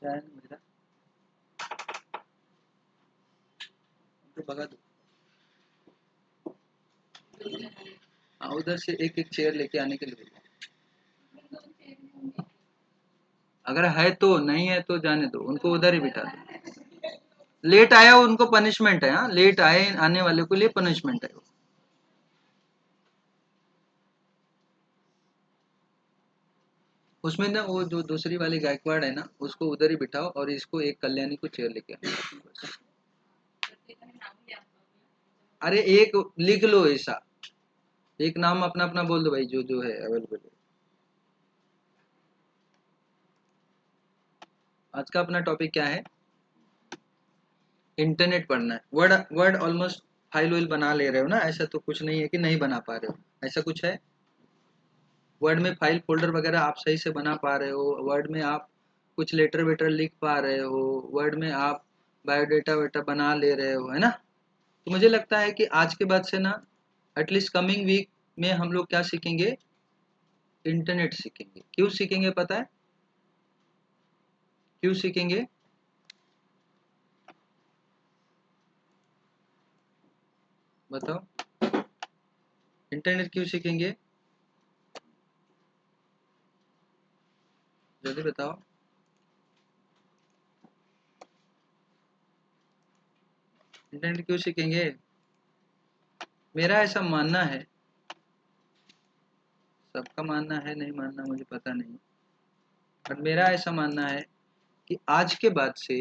क्या है मेरा, तो भगा दो। हाँ, उधर से एक एक चेयर लेके आने के लिए बोलो। अगर है तो, नहीं है तो जाने दो, उनको उधर ही बिठा दो। लेट आया उनको पनिशमेंट है, हाँ लेट आए आने वाले के लिए पनिशमेंट है। उसमें ना वो जो दूसरी वाली गायकवाड़ है ना, उसको उधर ही बिठाओ और इसको एक कल्याणी को चेयर लेके आओ बस। अरे एक लिख लो ऐसा, एक नाम अपना अपना बोल दो भाई, जो जो है अवेलेबल है। आज का अपना टॉपिक क्या है? इंटरनेट पढ़ना है। Word word almost file while बना ले रहे हो ना? ऐसा तो कुछ नहीं है कि नहीं बना पा रहे हो, ऐसा कुछ है? वर्ड में फाइल फोल्डर वगैरह आप सही से बना पा रहे हो? वर्ड में आप कुछ लेटर वेटर लिख पा रहे हो? वर्ड में आप बायोडेटा वेटा बना ले रहे हो, है ना? तो मुझे लगता है कि आज के बाद से ना, एटलीस्ट कमिंग वीक में हम लोग क्या सीखेंगे? इंटरनेट सीखेंगे। क्यों सीखेंगे पता है? क्यों सीखेंगे? बताओ, इंटरनेट क्यों सीखेंगे? जल्दी बताओ। इंटरनेट क्यों सीखेंगे? मेरा ऐसा मानना है, सबका मानना है नहीं मानना मुझे पता नहीं, बट मेरा ऐसा मानना है कि आज के बाद से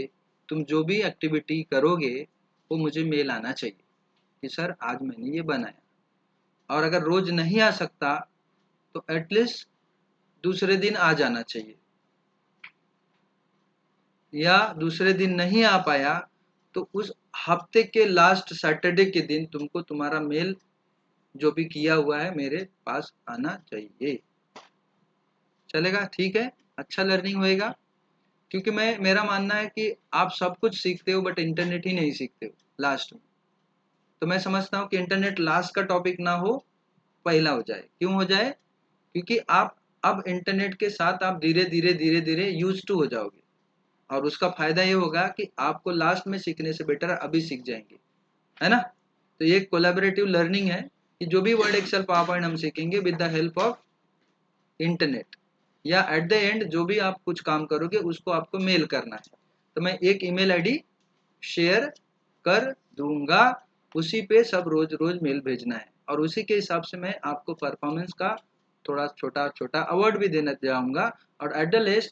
तुम जो भी एक्टिविटी करोगे वो मुझे मेल आना चाहिए कि सर आज मैंने ये बनाया। और अगर रोज नहीं आ सकता तो एटलीस्ट दूसरे दिन आ जाना चाहिए, या दूसरे दिन नहीं आ पाया तो उस हफ्ते के लास्ट सैटरडे के दिन तुमको तुम्हारा मेल जो भी किया हुआ है मेरे पास आना चाहिए। चलेगा? ठीक है, अच्छा लर्निंग होएगा। क्योंकि मैं, मेरा मानना है कि आप सब कुछ सीखते हो बट इंटरनेट ही नहीं सीखते हो लास्ट में। तो मैं समझता हूँ कि इंटरनेट लास्ट का टॉपिक ना हो, पहला हो जाए। क्यों हो जाए? क्योंकि आप अब इंटरनेट के साथ आप धीरे धीरे धीरे धीरे यूज टू हो जाओगे, और उसका फायदा ये होगा कि आपको लास्ट में सीखने से बेटर अभी सीख जाएंगे, है ना? तो ये कोलैबोरेटिव लर्निंग है कि जो भी वर्ड एक्सेल पावर पॉइंट हम सीखेंगे with the help of internet, या एट द एंड जो भी आप कुछ काम करोगे उसको आपको मेल करना है, तो मैं एक ईमेल आईडी शेयर कर दूंगा, उसी पे सब रोज रोज मेल भेजना है, और उसी के हिसाब से मैं आपको परफॉर्मेंस का थोड़ा छोटा छोटा अवार्ड भी देना जाऊंगा। और एट द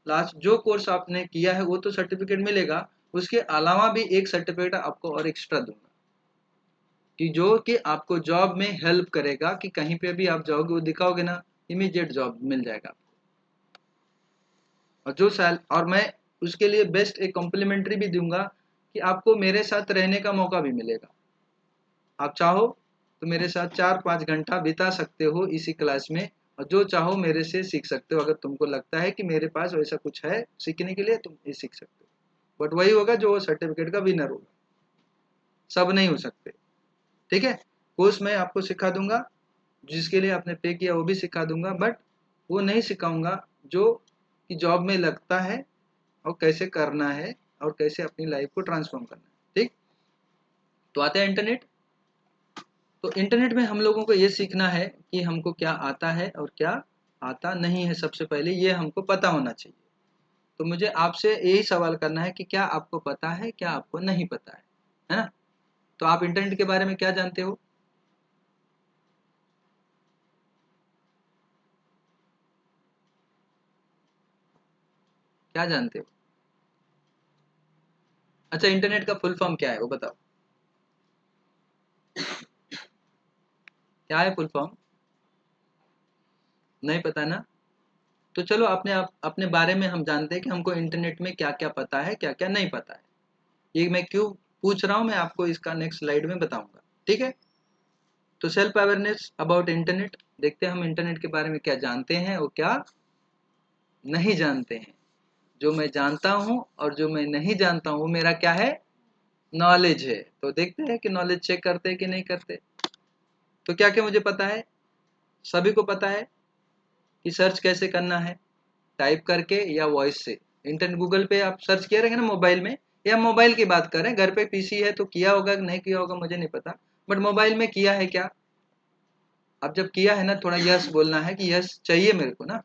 लास्ट जो कोर्स आपने किया है वो तो सर्टिफिकेट मिलेगा, उसके अलावा भी एक सर्टिफिकेट आपको और एक्स्ट्रा दूंगा, कि जो कि आपको जॉब में हेल्प करेगा, कि कहीं पे भी आप जाओगे वो दिखाओगे ना, इमीडिएट जॉब मिल जाएगा। और जो सैल और मैं उसके लिए बेस्ट एक कॉम्प्लीमेंट्री भी दूंगा कि आपको मेरे साथ रहने का मौका भी मिलेगा। आप चाहो तो मेरे साथ 4-5 घंटा बिता सकते हो इसी क्लास में, और जो चाहो मेरे से सीख सकते हो। अगर तुमको लगता है कि मेरे पास वैसा कुछ है सीखने के लिए, तुम ये सीख सकते हो, बट वही होगा जो सर्टिफिकेट का विनर होगा, सब नहीं हो सकते। ठीक है, कोर्स मैं आपको सिखा दूंगा, जिसके लिए आपने पे किया वो भी सिखा दूंगा, बट वो नहीं सिखाऊंगा जो कि जॉब में लगता है, और कैसे करना है, और कैसे अपनी लाइफ को ट्रांसफॉर्म करना है। ठीक, तो आते हैं इंटरनेट। तो इंटरनेट में हम लोगों को ये सीखना है कि हमको क्या आता है और क्या आता नहीं है। सबसे पहले ये हमको पता होना चाहिए। तो मुझे आपसे यही सवाल करना है कि क्या आपको पता है, क्या आपको नहीं पता है ना? तो आप इंटरनेट के बारे में क्या जानते हो? क्या जानते हो? अच्छा, इंटरनेट का फुल फॉर्म क्या है वो बताओ। क्या है फुल फॉर्म? नहीं पता ना? तो चलो अपने बारे में हम जानते हैं कि हमको इंटरनेट में क्या क्या पता है, क्या क्या नहीं पता है। ये मैं क्यों पूछ रहा हूँ, मैं आपको इसका नेक्स्ट स्लाइड में बताऊंगा। ठीक है, तो सेल्फ अवेयरनेस अबाउट इंटरनेट, देखते हैं हम इंटरनेट के बारे में क्या जानते हैं और क्या नहीं जानते हैं। जो मैं जानता हूँ और जो मैं नहीं जानता हूँ वो मेरा क्या है? नॉलेज है। तो देखते हैं कि नॉलेज चेक करते हैं कि नहीं करते। तो क्या क्या मुझे पता है? सभी को पता है कि सर्च कैसे करना है, टाइप करके या वॉइस से। इंटरनेट गूगल पे आप सर्च किए रहेंगे ना मोबाइल में, या मोबाइल की बात करें, घर पे पीसी है तो किया होगा कि नहीं किया होगा मुझे नहीं पता, बट मोबाइल में किया है क्या? अब जब किया है ना, थोड़ा यस बोलना है कि यस चाहिए मेरे को ना,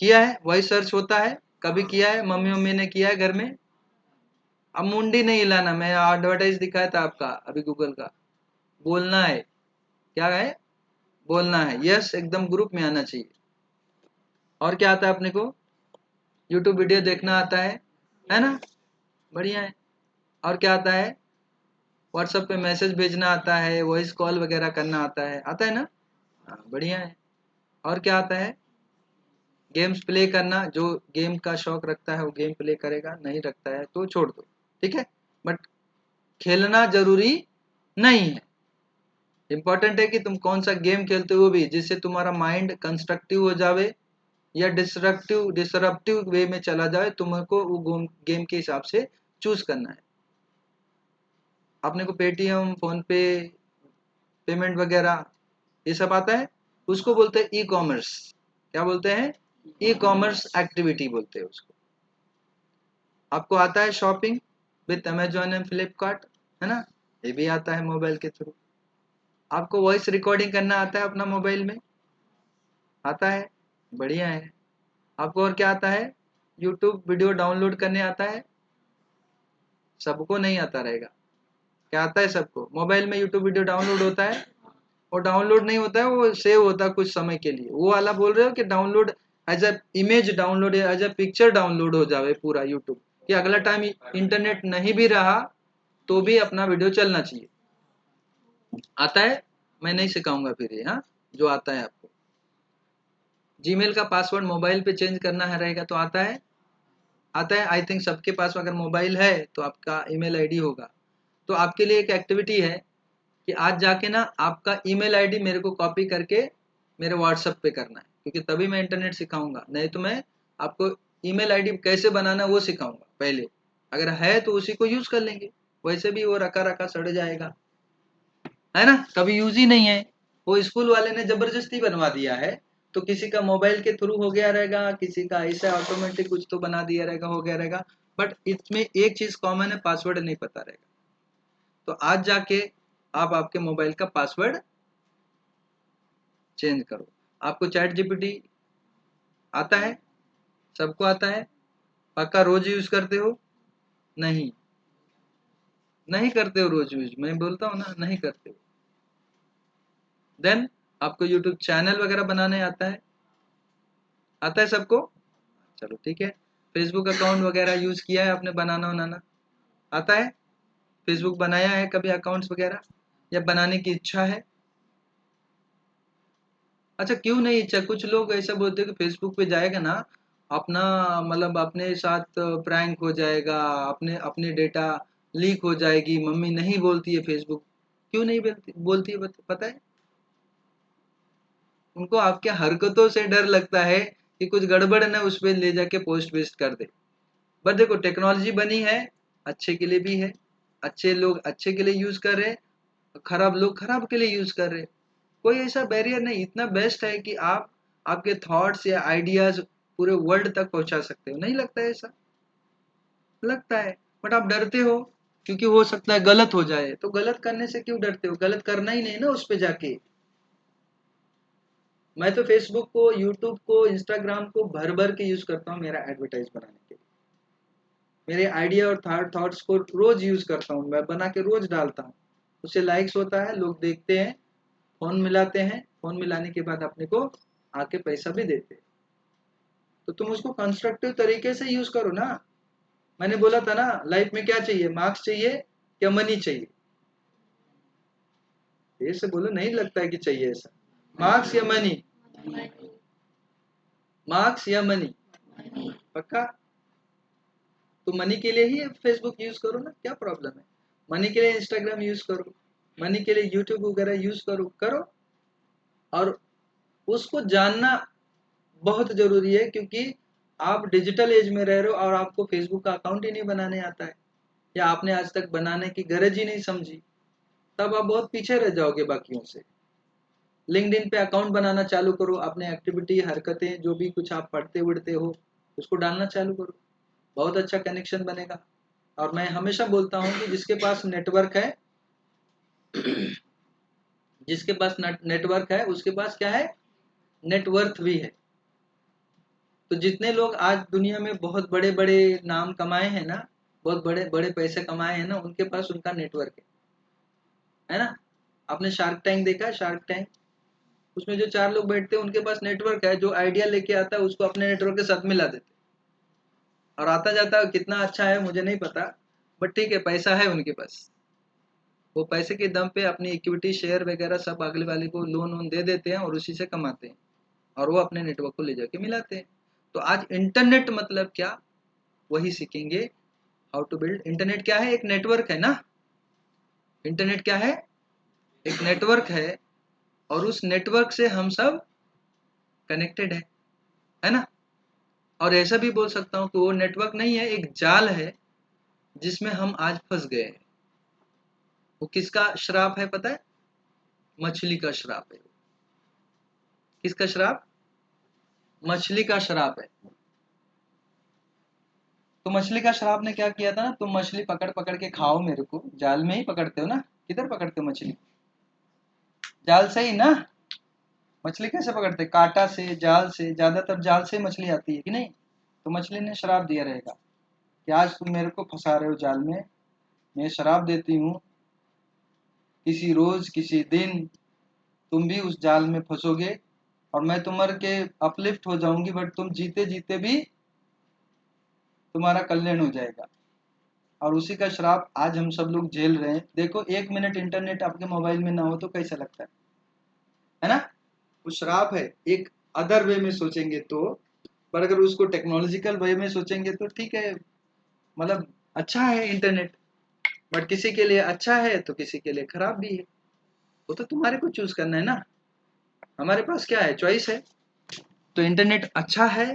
किया है, वही सर्च होता है, कभी किया है, मम्मी मम्मी ने किया है घर में। अब मुंडी नहीं हिलाना, मैं एडवर्टाइज दिखाया था आपका अभी गूगल का, बोलना है, क्या है, बोलना है, यस एकदम ग्रुप में आना चाहिए। और क्या आता है अपने को? यूट्यूब वीडियो देखना आता है ना, बढ़िया है। और क्या आता है? व्हाट्सएप पे मैसेज भेजना आता है, वॉइस कॉल वगैरह करना आता है ना, हाँ बढ़िया है। और क्या आता है? गेम्स प्ले करना, जो गेम का शौक रखता है वो गेम प्ले करेगा, नहीं रखता है तो छोड़ दो, ठीक है। बट खेलना जरूरी नहीं है, इंपॉर्टेंट है कि तुम कौन सा गेम खेलते हो, वो भी जिससे तुम्हारा माइंड कंस्ट्रक्टिव हो जावे या डिसरप्टिव वे में चला जाए, तुमको वो गेम के हिसाब से चूज करना है। अपने को पेटीएम, फोन पे, पेमेंट वगैरह ये सब आता है, उसको बोलते हैं ई कॉमर्स। क्या बोलते हैं? ई कॉमर्स एक्टिविटी बोलते हैं उसको। आपको आता है shopping with Amazon and Flipkart, है ना, ये भी आता है मोबाइल के थ्रू। आपको वॉइस रिकॉर्डिंग करना आता है अपना मोबाइल में, आता है, बढ़िया है। आपको और क्या आता है? यूट्यूब वीडियो डाउनलोड करने आता है, सबको नहीं आता रहेगा। क्या आता है सबको? मोबाइल में यूट्यूब वीडियो डाउनलोड होता है, और डाउनलोड नहीं होता है, वो सेव होता है कुछ समय के लिए, वो वाला बोल रहे हो कि download as a image download या एज अ पिक्चर डाउनलोड हो जाए पूरा यूट्यूब, कि अगला टाइम इंटरनेट नहीं भी रहा तो भी अपना वीडियो चलना चाहिए। आता है? मैं नहीं सिखाऊंगा फिर ये, हाँ, जो आता है आपको। जीमेल का पासवर्ड मोबाइल पे चेंज करना है रहेगा तो आता है, आता है, आई थिंक सबके पास अगर मोबाइल है तो आपका ईमेल आईडी होगा। तो आपके लिए एक एक्टिविटी है कि आज जाके ना आपका ईमेल आईडी मेरे को कॉपी करके मेरे व्हाट्सएप पे करना है, क्योंकि तभी मैं इंटरनेट सिखाऊंगा, नहीं तो मैं आपको ईमेल आईडी कैसे बनाना वो सिखाऊंगा पहले। अगर है तो उसी को यूज कर लेंगे, वैसे भी वो रखा रखा सड़ जाएगा, है ना, कभी यूज ही नहीं है। वो स्कूल वाले ने जबरदस्ती बनवा दिया है, तो किसी का मोबाइल के थ्रू हो गया रहेगा, किसी का ऐसा ऑटोमेटिक कुछ तो बना दिया रहेगा, हो गया रहेगा। बट इसमें एक चीज कॉमन है, पासवर्ड नहीं पता रहेगा। तो आज जाके आप आपके मोबाइल का पासवर्ड चेंज करो। आपको चैट जीपीटी आता है? सबको आता है? पक्का रोज यूज करते हो? नहीं, नहीं करते हो रोज यूज, मैं बोलता हूँ ना, नहीं करते हो। देन आपको यूट्यूब चैनल वगैरह बनाने आता है? आता है सबको? चलो ठीक है। फेसबुक अकाउंट वगैरह यूज किया है आपने, बनाना बनाना आता है? फेसबुक बनाया है कभी अकाउंट्स वगैरह, या बनाने की इच्छा है? अच्छा, क्यों नहीं इच्छा? कुछ लोग ऐसा बोलते हैं कि फेसबुक पे जाएगा ना, अपना मतलब अपने साथ प्रैंक हो जाएगा, अपने अपने डेटा लीक हो जाएगी, मम्मी नहीं बोलती है फेसबुक। क्यों नहीं बोलती है पता है? उनको आपके हरकतों से डर लगता है कि कुछ गड़बड़ ना उस पर ले जाके पोस्ट वेस्ट कर दे। बट देखो, टेक्नोलॉजी बनी है, अच्छे के लिए भी है, अच्छे लोग अच्छे के लिए यूज कर रहे हैं, खराब लोग खराब के लिए यूज कर रहे हैं। कोई ऐसा बैरियर नहीं, इतना बेस्ट है कि आप आपके थॉट्स या आइडियाज पूरे वर्ल्ड तक पहुंचा सकते हो। नहीं लगता है ऐसा? लगता है। बट आप डरते हो क्योंकि हो सकता है गलत हो जाए, तो गलत करने से क्यों डरते हो? गलत करना ही नहीं ना उस पे जाके। मैं तो फेसबुक को, यूट्यूब को, इंस्टाग्राम को भर भर के यूज करता हूँ मेरा एडवर्टाइज बनाने के लिए। मेरे आइडिया और थॉट्स को रोज यूज करता हूँ, मैं बना के रोज डालता हूँ, उससे लाइक्स होता है, लोग देखते हैं, फोन मिलाते हैं, फोन मिलाने के बाद अपने को आके पैसा भी देते हैं। तो तुम उसको कंस्ट्रक्टिव तरीके से यूज करो ना। मैंने बोला था ना, लाइफ में क्या चाहिए? मार्क्स चाहिए या मनी चाहिए? ये से बोलो, नहीं लगता है कि चाहिए ऐसा। मार्क्स या मनी? मार्क्स या मनी? पक्का? तो मनी के लिए ही फेसबुक यूज करो ना, क्या प्रॉब्लम है? मनी के लिए इंस्टाग्राम यूज करो, मनी के लिए यूट्यूब वगैरह यूज करो, करो। और उसको जानना बहुत जरूरी है, क्योंकि आप डिजिटल एज में रह रहे हो और आपको फेसबुक का अकाउंट ही नहीं बनाने आता है, या आपने आज तक बनाने की गरज ही नहीं समझी, तब आप बहुत पीछे रह जाओगे बाकियों से। लिंक्डइन पे अकाउंट बनाना चालू करो, अपने एक्टिविटी, हरकतें, जो भी कुछ आप पढ़ते उड़ते हो उसको डालना चालू करो, बहुत अच्छा कनेक्शन बनेगा। और मैं हमेशा बोलता हूँ कि जिसके पास नेटवर्क है जिसके पास नेटवर्क है उसके पास क्या है, नेटवर्थ भी है। तो जितने लोग आज दुनिया में बहुत बड़े बड़े नाम कमाए हैं ना, बहुत बड़े बड़े पैसे कमाए हैं ना, उनके पास उनका नेटवर्क है ना। आपने शार्क टैंक देखा है? शार्क टैंक, उसमें जो 4 लोग बैठते हैं उनके पास नेटवर्क है, जो आइडिया लेके आता है उसको अपने नेटवर्क के साथ मिला देते, और आता जाता कितना अच्छा है मुझे नहीं पता, बट ठीक है, पैसा है उनके पास। वो पैसे के दम पे अपनी इक्विटी शेयर वगैरह सब अगले वाले को लोन वोन दे देते हैं और उसी से कमाते हैं, और वो अपने नेटवर्क को ले जाके मिलाते हैं। तो आज इंटरनेट मतलब क्या, वही सीखेंगे, हाउ टू बिल्ड। इंटरनेट क्या है, एक नेटवर्क है ना। इंटरनेट क्या है, एक नेटवर्क है, और उस नेटवर्क से हम सब कनेक्टेड है ना। और ऐसा भी बोल सकता हूँ कि वो नेटवर्क नहीं है, एक जाल है जिसमें हम आज फंस गए हैं। वो किसका श्राप है पता है? मछली का श्राप है। किसका श्राप? मछली का श्राप है। तो मछली का श्राप ने क्या किया था ना, तुम मछली पकड़ पकड़ के खाओ मेरे को, जाल में ही पकड़ते हो ना। किधर पकड़ते हो मछली? जाल से ही ना। मछली कैसे पकड़ते? कांटा से, जाल से, ज्यादातर जाल से मछली आती है कि नहीं। तो मछली ने श्राप दिया रहेगा कि आज तुम मेरे को फंसा रहे हो जाल में, मैं श्राप देती हूँ, किसी रोज किसी दिन तुम भी उस जाल में फंसोगे, और मैं तुम्हारे के अपलिफ्ट हो जाऊंगी, बट तुम जीते जीते भी तुम्हारा कल्याण हो जाएगा। और उसी का श्राप आज हम सब लोग झेल रहे हैं। देखो, 1 मिनट इंटरनेट आपके मोबाइल में ना हो तो कैसा लगता है ना। वो श्राप है एक अदर वे में सोचेंगे तो, पर अगर उसको टेक्नोलॉजिकल वे में सोचेंगे तो ठीक है, मतलब अच्छा है इंटरनेट, बट किसी के लिए अच्छा है तो किसी के लिए खराब भी है। वो तो तुम्हारे को चूज करना है ना। हमारे पास क्या है, चॉइस है। तो इंटरनेट अच्छा है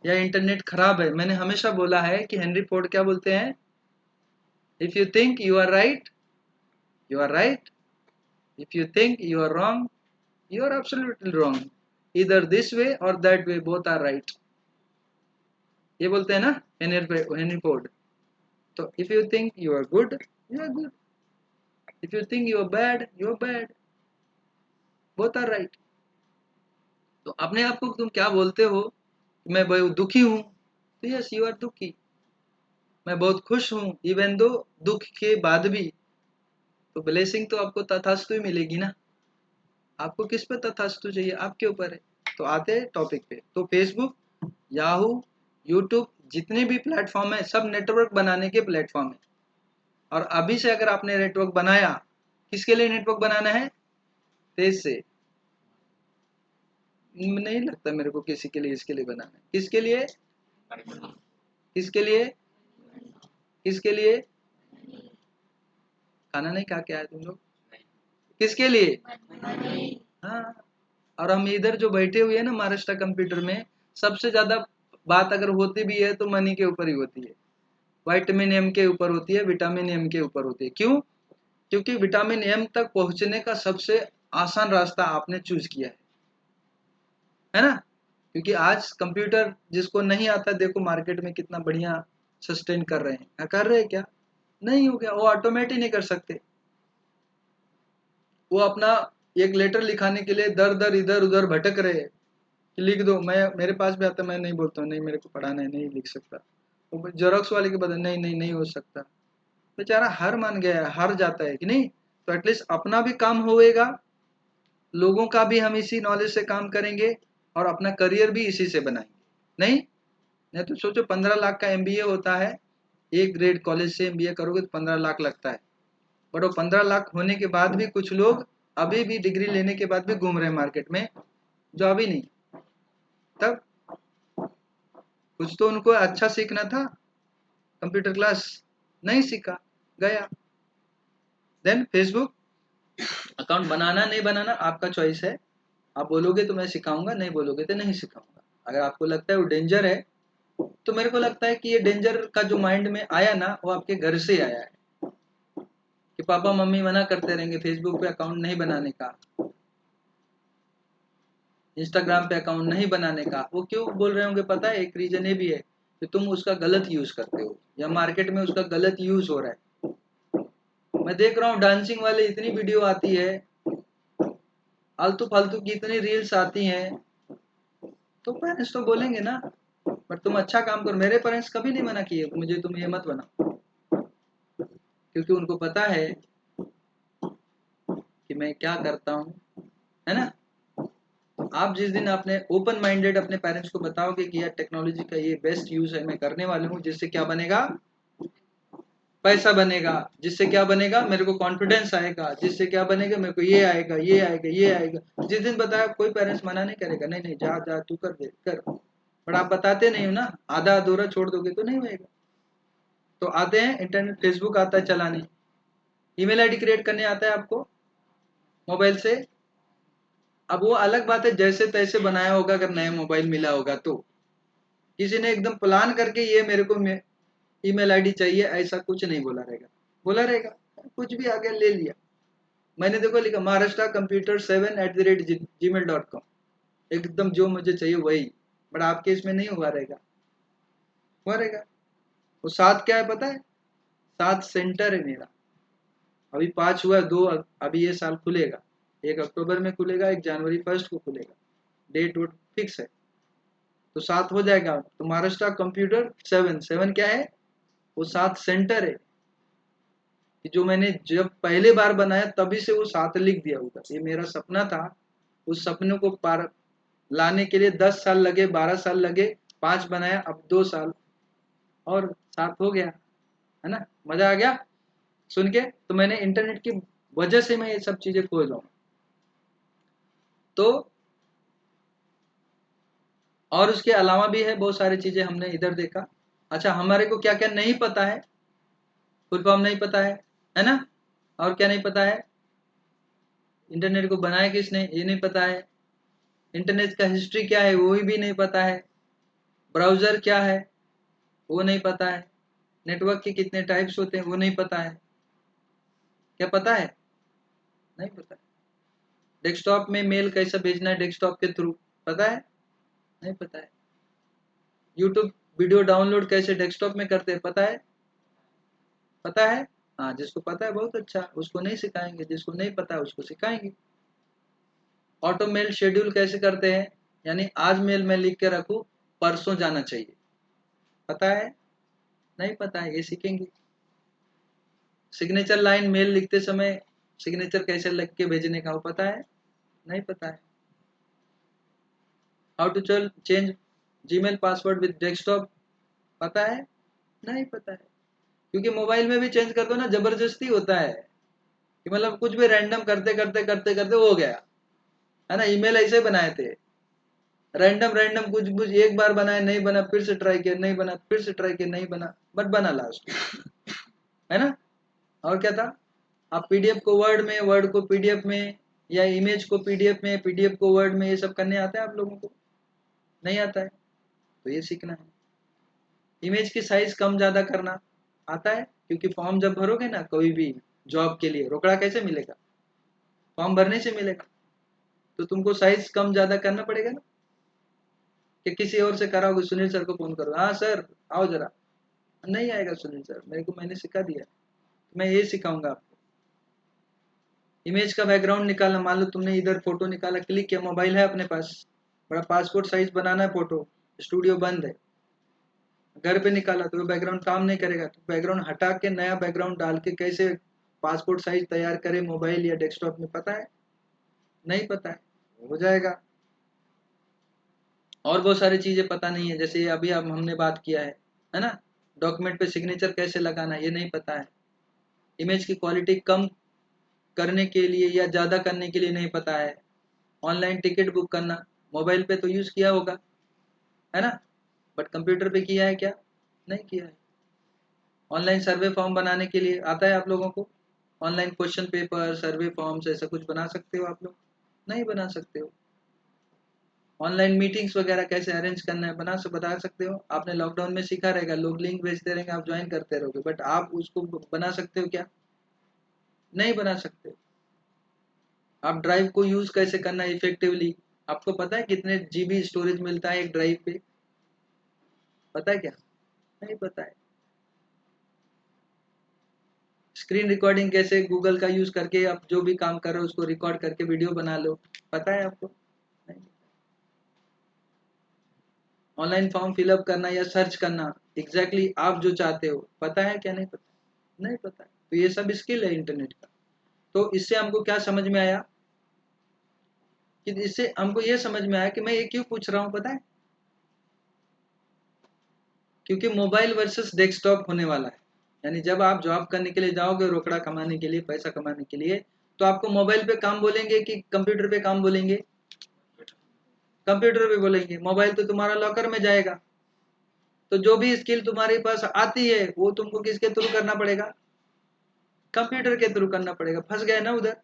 या इंटरनेट खराब है, मैंने हमेशा बोला है कि हेनरी फोर्ड क्या बोलते हैं, if you think you are right, you are right, if you think you are wrong, you are absolutely wrong, इधर दिस वे और that way, both are right. ये बोलते हैं ना हेनरी फोर्ड। तो if you think you are good, you are good, if you think you are bad, you are bad, both are right. तो अपने आप को तुम क्या बोलते हो, मैं बहुत दुखी हूं, तो यस यू आर दुखी। मैं बहुत खुश हूं, इवन दो दुख के बाद भी, तो ब्लेसिंग तो आपको तथास्तु ही मिलेगी ना। आपको किस पे तथास्तु चाहिए, आपके ऊपर है। तो आते हैं टॉपिक पे। तो फेसबुक, याहू, यूट्यूब, जितने भी प्लेटफॉर्म है सब नेटवर्क बनाने के प्लेटफॉर्म है। और अभी से अगर आपने नेटवर्क बनाया, किसके लिए नेटवर्क बनाना है? तेज से नहीं लगता मेरे को किसी के लिए इसके लिए बनाना है। किसके लिए? किसके लिए? किसके लिए? खाना नहीं खा के आए तुम लोग? किसके लिए? हाँ। और हम इधर जो बैठे हुए हैं ना महाराष्ट्र कंप्यूटर में, सबसे ज्यादा बात अगर होती भी है तो मनी के ऊपर ही होती है, विटामिन एम के ऊपर होती है, विटामिन एम के ऊपर होती है। क्यों? क्योंकि विटामिन एम तक पहुंचने का सबसे आसान रास्ता आपने चूज किया है ना। क्योंकि आज कंप्यूटर जिसको नहीं आता, देखो मार्केट में कितना बढ़िया सस्टेन कर रहे हैं। कर रहे हैं क्या? नहीं हो गया, वो ऑटोमेट ही नहीं कर सकते। वो अपना एक लेटर लिखाने के लिए दर दर इधर उधर भटक रहे हैं कि लिख दो। मैं, मेरे पास भी आता, मैं नहीं बोलता हूँ, नहीं मेरे को पढ़ाना है, नहीं लिख सकता। वो जेरोक्स वाले के बदले, नहीं नहीं नहीं हो सकता। बेचारा हार मान गया है, हार जाता है कि नहीं। तो एटलीस्ट अपना भी काम होएगा, लोगों का भी हम इसी नॉलेज से काम करेंगे, और अपना करियर भी इसी से बनाएंगे। नहीं नहीं तो सोचो, 15 लाख का एमबीए होता है, एक ग्रेड कॉलेज से एमबीए करोगे तो 15 लाख लगता है। बट वो 15 लाख होने के बाद भी कुछ लोग अभी भी डिग्री लेने के बाद भी घूम रहे हैं मार्केट में, जॉब ही नहीं। तब कुछ तो उनको अच्छा सीखना था, कंप्यूटर क्लास नहीं सीखा, गया। देन फेसबुक अकाउंट बनाना नहीं बनाना आपका चॉइस है। आप बोलोगे तो मैं सिखाऊंगा, नहीं बोलोगे तो नहीं सिखाऊंगा। अगर आपको लगता है वो डेंजर है, तो मेरे को लगता है कि ये डेंजर का जो माइंड में आया ना, वो आपके घर से आया है कि पापा मम्मी मना करते रहेंगे फेसबुक पे अकाउंट नहीं बनाने का। इंस्टाग्राम पे अकाउंट नहीं बनाने का। वो क्यों बोल रहे होंगे पता है? एक रीजन ये भी है कि तुम उसका गलत यूज करते हो या मार्केट में उसका गलत यूज हो रहा है। मैं देख रहा हूँ डांसिंग वाले इतनी वीडियो आती है, आलतू फालतू की इतनी रील्स आती हैं, तो पेरेंट्स तो बोलेंगे ना, बट तुम अच्छा काम करो। मेरे पेरेंट्स कभी नहीं मना किए मुझे तुम ये मत बनाओ, क्योंकि उनको पता है कि मैं क्या करता हूँ, है ना। आप जिस दिन अपने ओपन माइंडेड अपने पेरेंट्स को बताओगे कि यार टेक्नोलॉजी का ये बेस्ट यूज है, मैं करने वाला हूँ, जिससे क्या बनेगा, पैसा बनेगा, जिससे क्या बनेगा, मेरे को कॉन्फिडेंस आएगा, जिससे क्या बनेगा, मेरे को ये आएगा, ये आएगा, ये आएगा। जिस दिन बताया कोई पेरेंट्स मना नहीं करेगा, नहीं नहीं जा जा तू कर दे कर, बट आप बताते नहीं हो ना, आधा अधूरा छोड़ दोगे तो नहीं होएगा। तो आते हैं इंटरनेट, फेसबुक आता है चलाने, ईमेल आईडी क्रिएट करने आता है आपको मोबाइल से। अब वो अलग बात है जैसे तैसे बनाया होगा, अगर नया मोबाइल मिला होगा तो किसी ने एकदम प्लान करके ये मेरे को ईमेल आईडी चाहिए ऐसा कुछ नहीं बोला रहेगा, बोला रहेगा कुछ भी आ गया ले लिया। मैंने देखो लिखा महाराष्ट्र कंप्यूटर 7@gmail.com, एकदम जो मुझे चाहिए वही, बट आपके इसमें नहीं हुआ रहेगा, हुआ रहेगा। वो 7 क्या है पता है? 7 सेंटर है मेरा। अभी 5 हुआ, 2 अभी ये साल खुलेगा, 1 अक्टूबर में खुलेगा, 1 जनवरी 1 को खुलेगा, डेट वोट फिक्स है। तो 7 हो जाएगा। तो महाराष्ट्र कंप्यूटर 7 क्या है? वो 7 सेंटर है कि जो मैंने जब पहले बार बनाया तभी से वो 7 लिख दिया होगा। ये मेरा सपना था, उस सपने को पार लाने के लिए 10 साल लगे, 12 साल लगे, 5 बनाया, अब 2 साल और 7 हो गया, है ना। मजा आ गया सुन के। तो मैंने इंटरनेट की वजह से मैं ये सब चीजें खोज रहा हूँ। तो और उसके अलावा भी है बहुत सारी चीजें हमने इधर देखा। अच्छा, हमारे को क्या क्या नहीं पता है, फुल फॉर्म नहीं पता है ना। और क्या नहीं पता है? इंटरनेट को बनाया किसने ये नहीं पता है, इंटरनेट का हिस्ट्री क्या है वो भी नहीं पता है, ब्राउजर क्या है वो नहीं पता है, नेटवर्क के कितने टाइप्स होते हैं वो नहीं पता है। क्या पता है? नहीं पता है। डेस्कटॉप में मेल कैसे भेजना है डेस्कटॉप के थ्रू, पता है? नहीं पता है। यूट्यूब वीडियो डाउनलोड कैसे डेस्कटॉप में करते हैं, पता है? पता है। हाँ, जिसको पता है बहुत अच्छा, उसको नहीं सिखाएंगे, जिसको नहीं पता है उसको सिखाएंगे। ऑटो मेल शेड्यूल कैसे करते हैं, यानी आज मेल मैं लिख के रखूं, परसों जाना चाहिए, पता है? नहीं पता है, ये सीखेंगे। सिग्नेचर लाइन मेल लिखते समय सिग्नेचर कैसे लिख के भेजने का, वो पता है? नहीं पता है। How to change Gmail password with desktop, पता है? नहीं पता है। क्योंकि मोबाइल में भी चेंज कर दो ना, जबरदस्ती होता है कि मतलब कुछ भी रैंडम करते करते करते करते हो गया, है ना। ईमेल ऐसे बनाए थे, रैंडम रैंडम कुछ कुछ, एक बार बनाए नहीं बना, फिर से ट्राई किया नहीं बना, फिर से ट्राई किया नहीं बना, बट बना लास्ट, है ना। और क्या था? आप पीडीएफ को वर्ड में, वर्ड को पीडीएफ में, या इमेज को पीडीएफ में, पीडीएफ को वर्ड में, ये सब करने आता है आप लोगों को? नहीं आता है, तो ये सीखना है। इमेज की साइज कम ज्यादा करना आता है, क्योंकि फॉर्म जब भरोगे ना कोई भी जॉब के लिए, रोकड़ा कैसे मिलेगा? फॉर्म भरने से मिलेगा। तो तुमको साइज कम ज्यादा करना पड़ेगा ना, कि किसी और से कराओगे, सुनील सर को फोन करो, हाँ सर आओ जरा, नहीं आएगा सुनील सर, मेरे को मैंने सिखा दिया, तो मैं ये सिखाऊंगा आपको। इमेज का बैकग्राउंड निकालना, मान लो तुमने इधर फोटो निकाला, क्लिक किया, मोबाइल है अपने पास, बड़ा पासपोर्ट साइज बनाना है फोटो, स्टूडियो बंद है, घर पे निकाला तो बैकग्राउंड काम नहीं करेगा, तो बैकग्राउंड हटा के नया बैकग्राउंड डाल के कैसे पासपोर्ट साइज तैयार करे मोबाइल या डेस्कटॉप में, पता है? नहीं पता है, हो जाएगा। और बहुत सारी चीजें पता नहीं है, जैसे अभी अब हमने बात किया है ना। डॉक्यूमेंट पे सिग्नेचर कैसे लगाना ये नहीं पता है। इमेज की क्वालिटी कम करने के लिए या ज़्यादा करने के लिए नहीं पता है। ऑनलाइन टिकट बुक करना, मोबाइल पे तो यूज़ किया होगा, है ना, बट कंप्यूटर पे किया है क्या? नहीं किया है। ऑनलाइन सर्वे फॉर्म बनाने के लिए आता है आप लोगों को? ऑनलाइन क्वेश्चन पेपर, सर्वे फॉर्म्स, ऐसा कुछ बना सकते हो आप लोग? नहीं बना सकते हो। ऑनलाइन मीटिंग्स वगैरह कैसे अरेंज करना है बता सकते हो? आपने लॉकडाउन में सीखा रहेगा, लोग लिंक भेजते रहेंगे, आप ज्वाइन करते रहोगे, बट आप उसको बना सकते हो क्या? नहीं बना सकते। आप ड्राइव को यूज कैसे करना है इफेक्टिवली, आपको पता है कितने जीबी स्टोरेज मिलता है एक ड्राइव पे? पता है क्या? नहीं पता है। स्क्रीन रिकॉर्डिंग कैसे गूगल का यूज करके आप जो भी काम कर रहे हो उसको रिकॉर्ड करके वीडियो बना लो, पता है आपको? नहीं। ऑनलाइन फॉर्म फिलअप करना या सर्च करना एग्जैक्टली आप जो चाहते हो, पता है क्या? नहीं पता, नहीं पता है। तो ये सब स्किल है इंटरनेट का। तो इससे हमको क्या समझ में आया कि इससे हमको ये समझ में आया कि मैं ये क्यों पूछ रहा हूँ, पता है? क्योंकि मोबाइल वर्सेस डेस्कटॉप होने वाला है। यानी जब आप जॉब करने के लिए जाओगे, रोकड़ा कमाने के लिए, पैसा कमाने के लिए, तो आपको मोबाइल पे काम बोलेंगे कि कंप्यूटर पे काम बोलेंगे? कंप्यूटर पे बोलेंगे। मोबाइल तो तुम्हारा लॉकर में जाएगा। तो जो भी स्किल तुम्हारे पास आती है वो तुमको किसके थ्रू करना पड़ेगा? कंप्यूटर के थ्रू करना पड़ेगा। फंस गए ना उधर,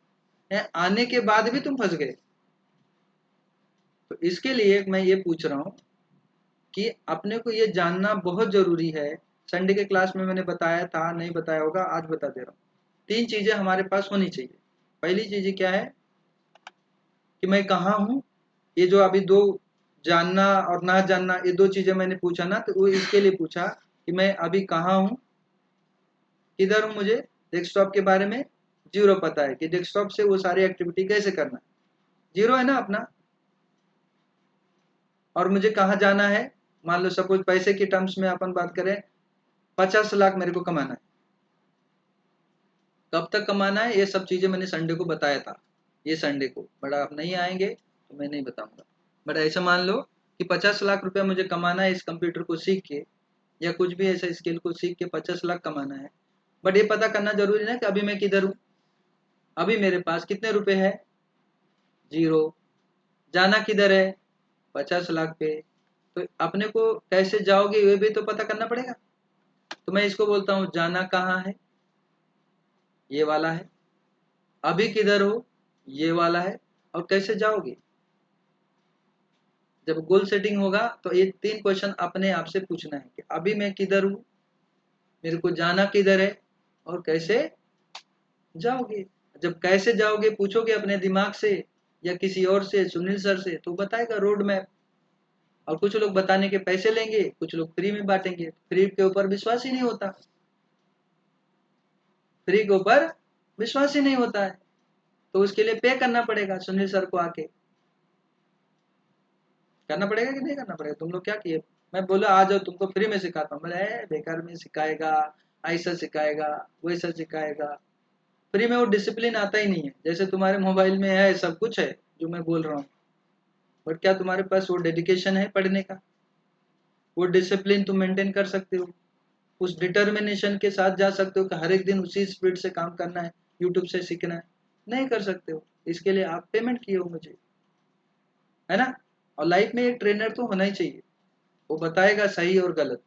आने के बाद भी तुम फंस गए। तो इसके लिए मैं ये पूछ रहा हूँ कि अपने को ये जानना बहुत जरूरी है। संडे के क्लास में मैंने बताया था, नहीं बताया होगा, आज बता दे रहा हूँ। 3 चीजें हमारे पास होनी चाहिए। पहली चीज क्या है कि मैं कहाँ हूँ। ये जो अभी 2 जानना और ना जानना, ये 2 चीजें मैंने पूछा ना, तो वो इसके लिए पूछा कि मैं अभी कहाँ हूँ, किधर हूँ। मुझे डेस्कटॉप के बारे में जीरो पता है कि डेस्कटॉप से वो सारी एक्टिविटी कैसे करना है, जीरो है ना अपना। और मुझे कहाँ जाना है, मान लो सपोज पैसे की टर्म्स में अपन बात करें, 50 लाख मेरे को कमाना है। कब तक कमाना है, ये सब चीजें मैंने संडे को बताया था। ये संडे को, बट आप नहीं आएंगे तो मैं नहीं बताऊंगा। बट ऐसा मान लो कि 50 लाख रुपया मुझे कमाना है इस कंप्यूटर को सीख के, या कुछ भी ऐसा स्किल को सीख के 50 लाख कमाना है। बट ये पता करना जरूरी है कि अभी मैं किधर हूँ, अभी मेरे पास कितने रुपए है, जीरो। जाना किधर है, 50 लाख पे। तो अपने को कैसे जाओगे ये भी तो पता करना पड़ेगा। तो मैं इसको बोलता हूँ जाना कहाँ है, ये वाला है। अभी किधर हो, ये वाला है। और कैसे जाओगे, जब गोल सेटिंग होगा तो ये 3 क्वेश्चन अपने आप से पूछना है कि अभी मैं किधर हूँ, मेरे को जाना किधर है, और कैसे जाओगे। जब कैसे जाओगे पूछोगे अपने दिमाग से या किसी और से, सुनील सर से, तो बताएगा रोड मैप। और कुछ लोग बताने के पैसे लेंगे, कुछ लोग फ्री में बांटेंगे। फ्री के ऊपर विश्वास ही नहीं होता, फ्री के ऊपर विश्वास ही नहीं होता है। तो उसके लिए पे करना पड़ेगा सुनील सर को आके। करना पड़ेगा कि नहीं करना पड़ेगा? तुम लोग क्या किए? मैं बोला आ जाओ तुमको फ्री में सिखाता हूँ, बोले बेकार में सिखाएगा, ऐसा सिखाएगा, वैसा सिखाएगा। फ्री में वो डिसिप्लिन आता ही नहीं है। जैसे तुम्हारे मोबाइल में है, सब कुछ है जो मैं बोल रहा हूँ, बट क्या तुम्हारे पास वो डेडिकेशन है पढ़ने का? वो डिसिप्लिन तुम मेंटेन कर सकते हो? उस डिटर्मिनेशन के साथ जा सकते हो कि हर एक दिन उसी स्पीड से काम करना है, यूट्यूब से सीखना है? नहीं कर सकते हो। इसके लिए आप पेमेंट किए हो मुझे, है ना? और लाइफ में एक ट्रेनर तो होना ही चाहिए, वो बताएगा सही और गलत।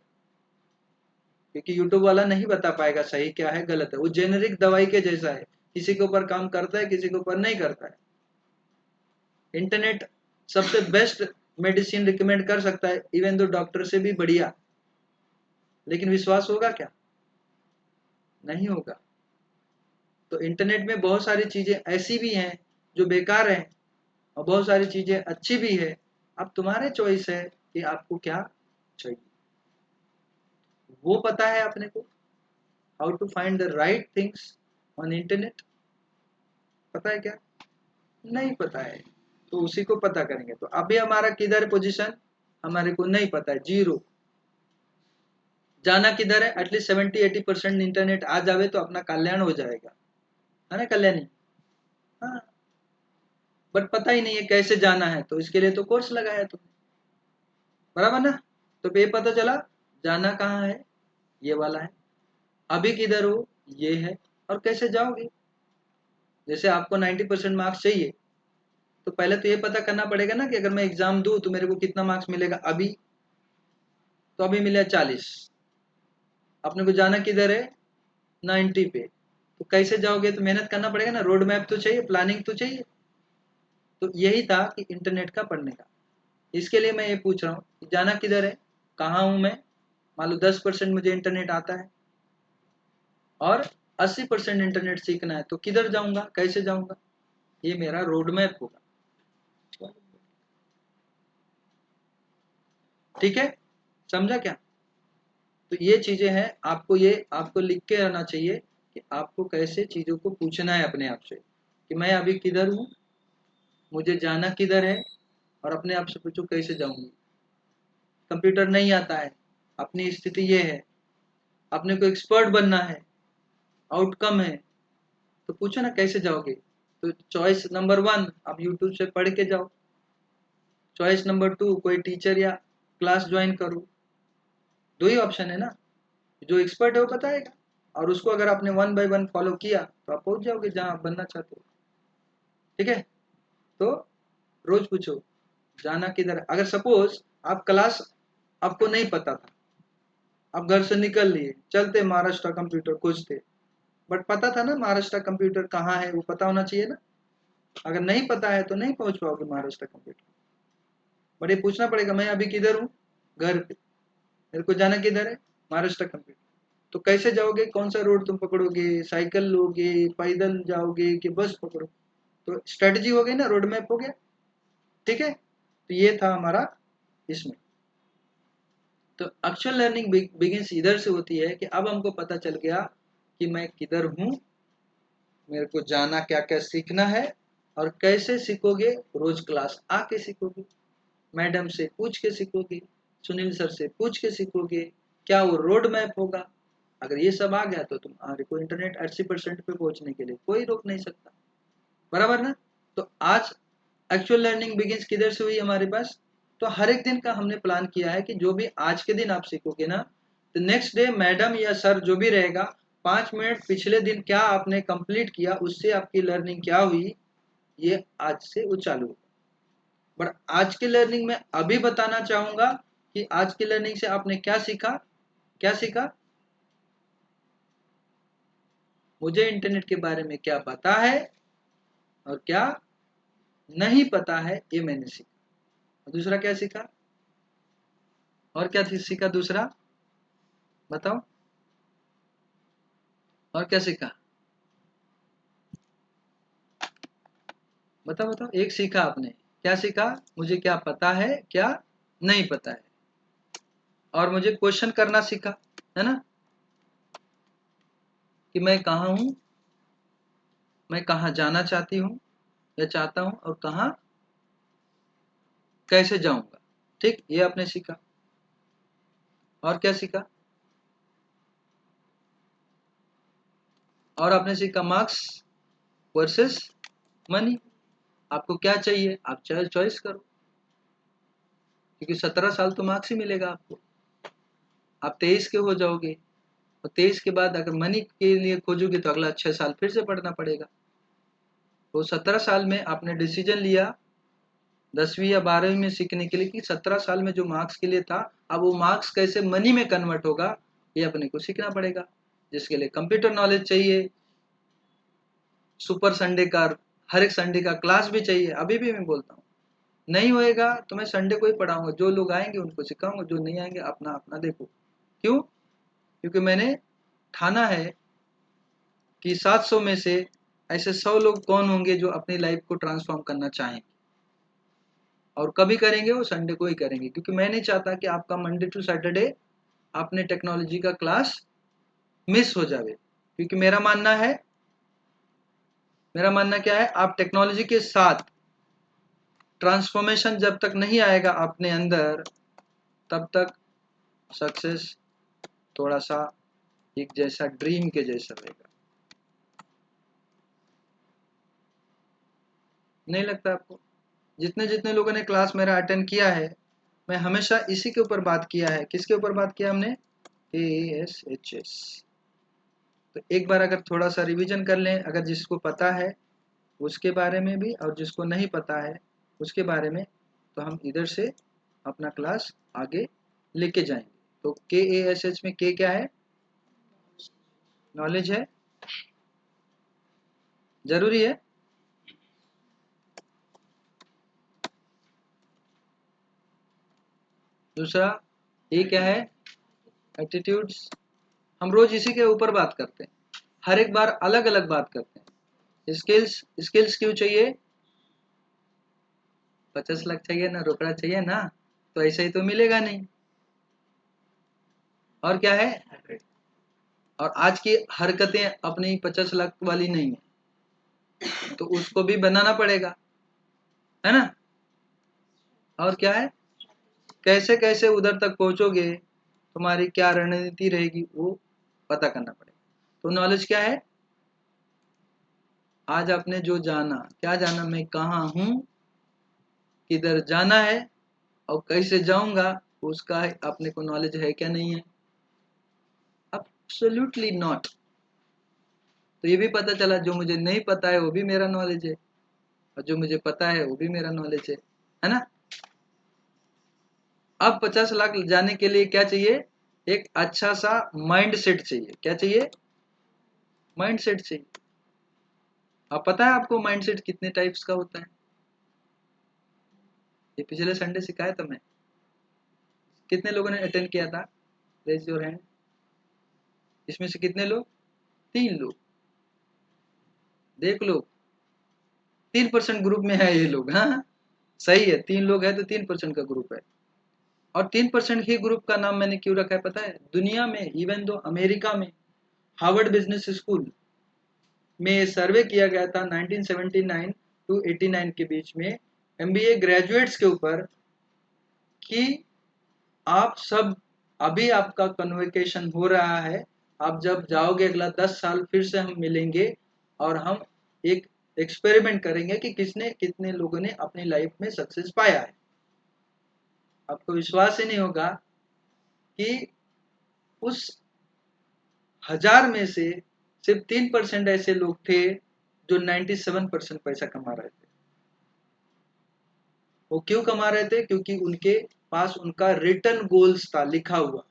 क्योंकि यूट्यूब वाला नहीं बता पाएगा सही क्या है गलत है। वो जेनेरिक दवाई के जैसा है, किसी के ऊपर काम करता है, किसी के ऊपर नहीं करता है। इंटरनेट सबसे बेस्ट मेडिसिन रिकमेंड कर सकता है, इवन दो डॉक्टर से भी बढ़िया। लेकिन विश्वास होगा क्या? नहीं होगा। तो इंटरनेट में बहुत सारी चीजें ऐसी भी हैं जो बेकार हैं, और बहुत सारी चीजें अच्छी भी है। अब तुम्हारे चॉइस है कि आपको क्या चाहिए। वो पता है अपने को, how to find the right things on internet? पता है क्या? नहीं पता है। तो उसी को पता करेंगे। तो अभी हमारा किधर पोजीशन, हमारे को नहीं पता है, जीरो। जाना किधर है, एटलीस्ट 70-80% इंटरनेट आ जावे तो अपना कल्याण हो जाएगा, है ना कल्याणी? हाँ। बट पता ही नहीं है कैसे जाना है, तो इसके लिए तो कोर्स लगाया तुमने, बराबर ना? तो ये पता चला जाना कहाँ है, ये वाला है। अभी किधर हो, ये है। और कैसे जाओगे? जैसे आपको 90% मार्क्स चाहिए, तो पहले तो ये पता करना पड़ेगा ना कि अगर मैं एग्जाम दूं तो मेरे को कितना मार्क्स मिलेगा। अभी तो अभी मिला 40, अपने को जाना किधर है, 90 पे। तो कैसे जाओगे? तो मेहनत करना पड़ेगा ना, रोड मैप तो चाहिए, प्लानिंग तो चाहिए। तो यही था कि इंटरनेट का पढ़ने का। इसके लिए मैं ये पूछ रहा हूँ कि जाना किधर है, कहाँ हूँ मैं। मान लो 10% मुझे इंटरनेट आता है और 80% इंटरनेट सीखना है, तो किधर जाऊंगा, कैसे जाऊंगा? ये मेरा रोड मैप होगा। ठीक है, समझा क्या? तो ये चीजें हैं, आपको लिख के रहना चाहिए कि आपको कैसे चीजों को पूछना है अपने आप से कि मैं अभी किधर हूँ, मुझे जाना किधर है, और अपने आप से पूछो कैसे जाऊंगी। कंप्यूटर नहीं आता है, अपनी स्थिति ये है, अपने को एक्सपर्ट बनना है, आउटकम है, तो पूछो ना कैसे जाओगे। तो चॉइस नंबर 1 आप यूट्यूब से पढ़ के जाओ, चॉइस नंबर 2 कोई टीचर या क्लास ज्वाइन करो। दो ही ऑप्शन है ना, जो एक्सपर्ट है वो बताएगा, और उसको अगर आपने 1 बाय 1 फॉलो किया तो आप पहुंच जाओगे जहां आप बनना चाहते हो। ठीक है, तो रोज पूछो जाना किधर। अगर सपोज आप क्लास आपको नहीं पता था, आप घर से निकल लिए, चलते महाराष्ट्र कंप्यूटर खोजते, बट पता था ना महाराष्ट्र कंप्यूटर कहाँ है, वो पता होना चाहिए ना। अगर नहीं पता है तो नहीं पहुंच पाओगे महाराष्ट्र कंप्यूटर। बट ये पूछना पड़ेगा मैं अभी किधर हूँ, घर पे, मेरे को जाना किधर है, महाराष्ट्र कंप्यूटर। तो कैसे जाओगे, कौन सा रोड तुम पकड़ोगे, साइकिल लोगे, पैदल जाओगे कि बस पकड़ो। तो स्ट्रेटजी हो गई ना, रोड मैप हो गया। ठीक है, तो ये था हमारा इसमें। तो एक्चुअल लर्निंग बिगिंस इधर से होती है कि अब हमको पता चल गया कि मैं किधर हूँ, मेरे को जाना क्या क्या सीखना है, और कैसे सीखोगे, रोज क्लास आके सीखोगे, मैडम से पूछ के सीखोगे, सुनील सर से पूछ के सीखोगे, क्या वो रोड मैप होगा। अगर ये सब आ गया तो तुम्हारे को इंटरनेट 80% पे पहुंचने के लिए कोई रोक नहीं सकता, बराबर ना। तो आज एक्चुअल लर्निंग बिगिंस किधर से हुई हमारे पास, तो हर एक दिन का हमने प्लान किया है कि जो भी आज के दिन आप सीखोगे ना, तो नेक्स्ट डे मैडम या सर जो भी रहेगा 5 मिनट पिछले दिन क्या आपने कंप्लीट किया, उससे आपकी लर्निंग क्या हुई, ये आज से वो चालू। बट आज की लर्निंग में अभी बताना चाहूंगा कि आज की लर्निंग से आपने क्या सीखा, क्या सीखा, मुझे इंटरनेट के बारे में क्या पता है और क्या नहीं पता है, ये मैंने सीखा। दूसरा क्या सीखा, और क्या सीखा दूसरा, बताओ, और क्या सीखा, बताओ बताओ। एक सीखा आपने, क्या सीखा, मुझे क्या पता है क्या नहीं पता है, और मुझे क्वेश्चन करना सीखा, है ना, कि मैं कहाँ हूँ, मैं कहाँ जाना चाहती हूँ या चाहता हूँ, और कहाँ कैसे जाऊंगा। ठीक, ये आपने सीखा। और क्या सीखा, और आपने सीखा मार्क्स वर्सेस मनी। आपको क्या चाहिए, आप चॉइस करो, क्योंकि 17 साल तो मार्क्स ही मिलेगा आपको। आप 23 के हो जाओगे, और 23 के बाद अगर मनी के लिए खोजोगे तो अगला 6 साल फिर से पढ़ना पड़ेगा। तो 17 साल में आपने डिसीजन लिया 10वीं या 12वीं में सीखने के लिए कि 17 साल में जो मार्क्स के लिए था, अब वो मार्क्स कैसे मनी में कन्वर्ट होगा, ये अपने को सीखना पड़ेगा। जिसके लिए कंप्यूटर नॉलेज चाहिए, सुपर संडे का, हर एक संडे का क्लास भी चाहिए। अभी भी मैं बोलता हूँ, नहीं होएगा तो मैं संडे को ही पढ़ाऊंगा, जो लोग आएंगे उनको सिखाऊंगा, जो नहीं आएंगे अपना अपना देखो। क्यों, क्योंकि मैंने ठाना है कि 700 में से ऐसे 100 लोग कौन होंगे जो अपनी लाइफ को ट्रांसफॉर्म करना चाहेंगे, और कभी करेंगे वो संडे को ही करेंगे। क्योंकि मैं नहीं चाहता कि आपका मंडे टू सैटरडे आपने टेक्नोलॉजी का क्लास मिस हो जाए। क्योंकि मेरा मानना क्या है, आप टेक्नोलॉजी के साथ ट्रांसफॉर्मेशन जब तक नहीं आएगा अपने अंदर, तब तक सक्सेस थोड़ा सा एक जैसा ड्रीम के जैसा रहेगा। नहीं लगता आपको? जितने जितने लोगों ने क्लास मेरा अटेंड किया है, मैं हमेशा इसी के ऊपर बात किया है। किसके ऊपर बात किया हमने, ASHS। तो एक बार अगर थोड़ा सा रिवीजन कर लें, अगर जिसको पता है उसके बारे में भी, और जिसको नहीं पता है उसके बारे में, तो हम इधर से अपना क्लास आगे लेके जाएंगे। तो KASH में के क्या है, नॉलेज है, जरूरी है। दूसरा ये क्या है, एटीट्यूड्स। हम रोज इसी के ऊपर बात करते हैं, हर एक बार अलग अलग बात करते हैं। स्किल्स, स्किल्स क्यों चाहिए, 50 लाख चाहिए ना, रोकड़ा चाहिए ना, तो ऐसे ही तो मिलेगा नहीं। और क्या है, और आज की हरकतें अपनी 50 लाख वाली नहीं है, तो उसको भी बनाना पड़ेगा, है ना। और क्या है, कैसे कैसे उधर तक पहुंचोगे, तुम्हारी क्या रणनीति रहेगी, वो पता करना पड़ेगा। तो नॉलेज क्या है, आज आपने जो जाना, क्या जाना, मैं कहाँ हूँ, किधर जाना है और कैसे जाऊंगा, उसका अपने को नॉलेज है क्या नहीं है? Absolutely not. तो ये भी पता चला, जो मुझे नहीं पता है वो भी मेरा नॉलेज है, और जो मुझे पता है वो भी मेरा नॉलेज है ना। अब 50 लाख जाने के लिए क्या चाहिए, एक अच्छा सा माइंड सेट चाहिए। क्या चाहिए, माइंड सेट चाहिए। अब पता है आपको माइंड सेट कितने टाइप्स का होता है? ये पिछले संडे सिखाया था मैं। कितने लोगों ने अटेंड किया था, रेज योर हैंड। इसमें से कितने लोग, 3 लोग। देख लो, 3% ग्रुप में है ये लोग। हाँ सही है, 3 लोग है तो 3% का ग्रुप है। और 3% ही ग्रुप का नाम मैंने क्यों रखा है पता है? दुनिया में, इवन दो अमेरिका में, हार्वर्ड बिजनेस स्कूल में सर्वे किया गया था 1979 टू 89 के बीच में एमबीए ग्रेजुएट्स के ऊपर, कि आप सब, अभी आपका कन्वोकेशन हो रहा है, आप जब जाओगे अगला 10 साल फिर से हम मिलेंगे और हम एक एक्सपेरिमेंट करेंगे कि किसने कितने लोगों ने अपनी लाइफ में सक्सेस पाया है। आपको विश्वास ही नहीं होगा कि उस 1000 में से सिर्फ 3% ऐसे लोग थे जो 97% पैसा कमा रहे थे। वो क्यों कमा रहे थे? क्योंकि उनके पास उनका रिटर्न गोल्स था लिखा हुआ।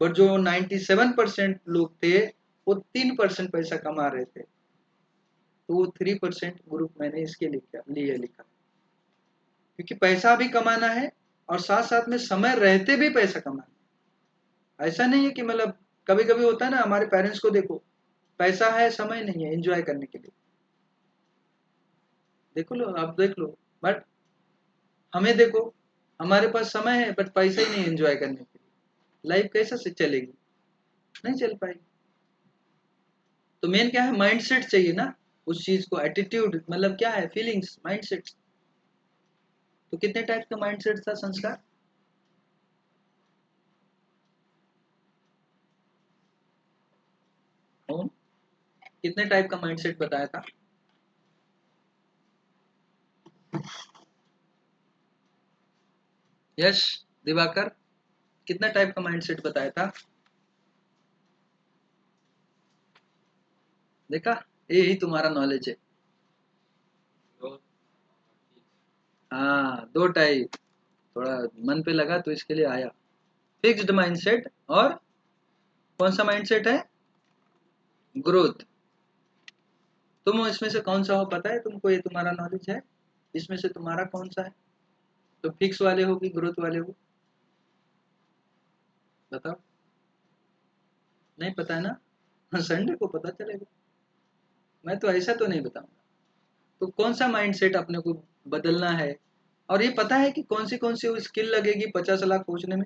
बट जो 97% लोग थे वो 3% पैसा कमा रहे थे, तो वो 3% ग्रुप मैंने इसके लिए लिखा, क्योंकि पैसा भी कमाना है और साथ साथ में समय रहते भी पैसा कमाना है। ऐसा नहीं है कि मतलब, कभी कभी होता है ना, हमारे पेरेंट्स को देखो, पैसा है समय नहीं है एंजॉय करने के लिए। देखो लो, आप देख लो। बट हमें देखो, हमारे पास समय है बट पैसा ही नहीं एंजॉय करने के लिए, लाइफ कैसे से चलेगी? नहीं चल पाएगी। तो मेन क्या है, माइंडसेट चाहिए ना उस चीज को, एटीट्यूड मतलब क्या है, फीलिंग्स, माइंडसेट। तो कितने टाइप का माइंडसेट था संस्कार? ओम, कितने टाइप का माइंडसेट बताया था? यश, दिवाकर, कितना टाइप का माइंडसेट बताया था? देखा, यही तुम्हारा नॉलेज है। हाँ, 2 टाइप। थोड़ा मन पे लगा तो इसके लिए आया। फिक्स्ड माइंडसेट और कौन सा माइंडसेट है, ग्रोथ। तुम इसमें से कौन सा हो पता है तुमको? ये तुम्हारा नॉलेज है, इसमें से तुम्हारा कौन सा है? तो फिक्स वाले हो कि ग्रोथ वाले हो, बताओ। नहीं पता है ना? संडे को पता चलेगा। मैं तो ऐसा तो नहीं बताऊंगा। तो कौन सा माइंडसेट अपने को बदलना है? और ये पता है कि कौन सी स्किल लगेगी 50 लाख पहुंचने में?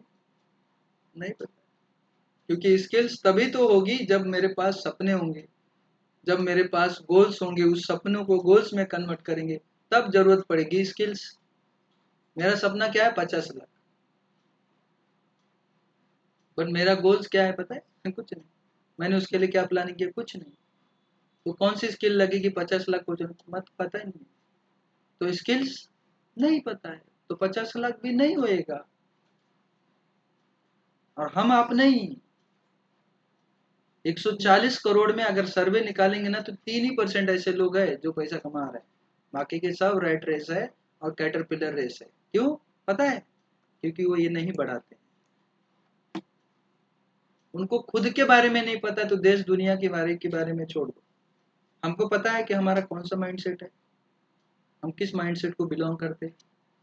नहीं पता। क्योंकि स्किल्स तभी तो होगी जब मेरे पास सपने होंगे, जब मेरे पास गोल्स होंगे, उस सपनों को गोल्स में कन्वर्ट करेंगे, तब जरूरत पड़ेगी स्किल्स। मेरा सपना क्या है, 50 लाख। बट मेरा गोल्स क्या है पता है? कुछ नहीं। मैंने उसके लिए क्या प्लानिंग किया? कुछ नहीं। तो कौन सी स्किल लगेगी 50 लाख पहुंचने? मत पता ही नहीं। तो स्किल्स नहीं पता है तो 50 लाख भी नहीं होएगा। और हम आप नहीं, 140 करोड़ में अगर सर्वे निकालेंगे ना, तो 3% ऐसे लोग हैं जो पैसा कमा रहे हैं। बाकी के सब रेट रेस है और कैटरपिलर रेस है। क्यों पता है? क्योंकि वो ये नहीं बढ़ाते। उनको खुद के बारे में नहीं पता, तो देश दुनिया के बारे में छोड़ दो। हमको पता है कि हमारा कौन सा माइंडसेट है, हम किस माइंडसेट को बिलोंग करते हैं।